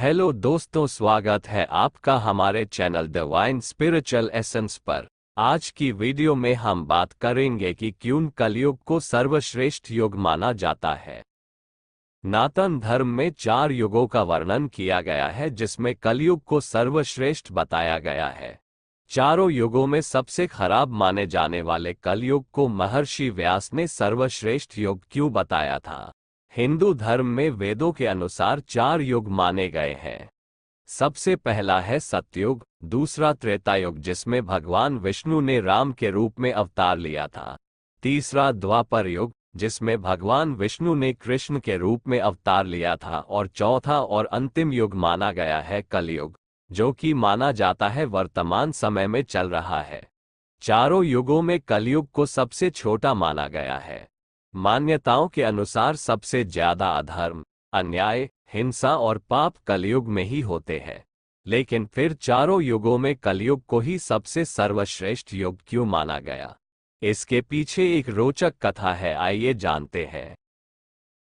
Hello दोस्तों, स्वागत है आपका हमारे चैनल डिवाइन स्पिरिचुअल एसेंस पर। आज की वीडियो में हम बात करेंगे कि क्यों कलयुग को सर्वश्रेष्ठ युग माना जाता है। सनातन धर्म में 4 युगों का वर्णन किया गया है, जिसमें कलयुग को सर्वश्रेष्ठ बताया गया है। चारों युगों में सबसे खराब माने जाने वाले कलयुग को महर्षि व्यास ने सर्वश्रेष्ठ युग क्यों बताया था। हिंदू धर्म में वेदों के अनुसार 4 युग माने गए हैं। सबसे पहला है सतयुग, दूसरा त्रेता युग जिसमें भगवान विष्णु ने राम के रूप में अवतार लिया था, तीसरा द्वापर युग जिसमें भगवान विष्णु ने कृष्ण के रूप में अवतार लिया था, और चौथा और अंतिम युग माना गया है कलयुग, जो कि माना जाता है वर्तमान समय में चल रहा है। चारों युगों में कलयुग को सबसे छोटा माना गया है। मान्यताओं के अनुसार सबसे ज्यादा अधर्म, अन्याय, हिंसा और पाप कलयुग में ही होते हैं। लेकिन फिर चारों युगों में कलयुग को ही सबसे सर्वश्रेष्ठ युग क्यों माना गया, इसके पीछे एक रोचक कथा है, आइए जानते हैं।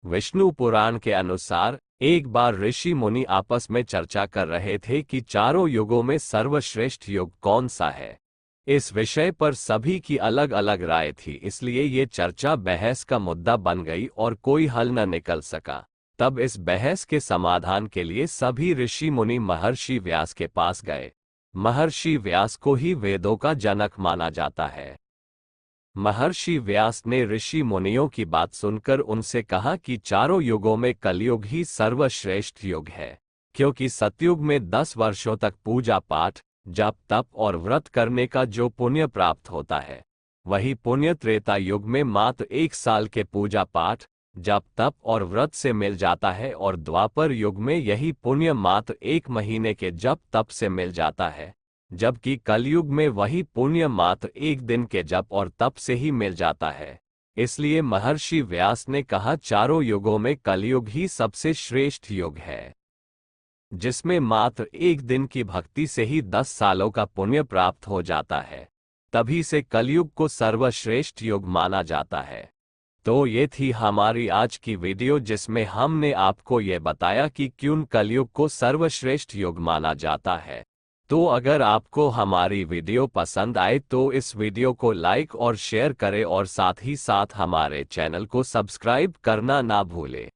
विष्णु पुराण के अनुसार एक बार ऋषि मुनि आपस में चर्चा कर रहे थे कि चारों युगों में सर्वश्रेष्ठ युग कौन सा है। इस विषय पर सभी की अलग अलग राय थी, इसलिए ये चर्चा बहस का मुद्दा बन गई और कोई हल न निकल सका। तब इस बहस के समाधान के लिए सभी ऋषि मुनि महर्षि व्यास के पास गए। महर्षि व्यास को ही वेदों का जनक माना जाता है। महर्षि व्यास ने ऋषि मुनियों की बात सुनकर उनसे कहा कि चारों युगों में कलयुग ही सर्वश्रेष्ठ युग है, क्योंकि सतयुग में 10 वर्षों तक पूजा पाठ, जप तप और व्रत करने का जो पुण्य प्राप्त होता है, वही पुण्य त्रेता युग में मात्र 1 साल के पूजा पाठ, जप तप और व्रत से मिल जाता है, और द्वापर युग में यही पुण्य मात्र 1 महीने के जप तप से मिल जाता है, जबकि कलयुग में वही पुण्य मात्र 1 दिन के जप और तप से ही मिल जाता है। इसलिए महर्षि व्यास ने कहा चारों युगों में कलयुग ही सबसे श्रेष्ठ युग है, जिसमें मात्र 1 दिन की भक्ति से ही 10 सालों का पुण्य प्राप्त हो जाता है। तभी से कलयुग को सर्वश्रेष्ठ युग माना जाता है। तो ये थी हमारी आज की वीडियो, जिसमें हमने आपको ये बताया कि क्यों कलयुग को सर्वश्रेष्ठ युग माना जाता है। तो अगर आपको हमारी वीडियो पसंद आए तो इस वीडियो को लाइक और शेयर करें, और साथ ही साथ हमारे चैनल को सब्सक्राइब करना ना भूलें।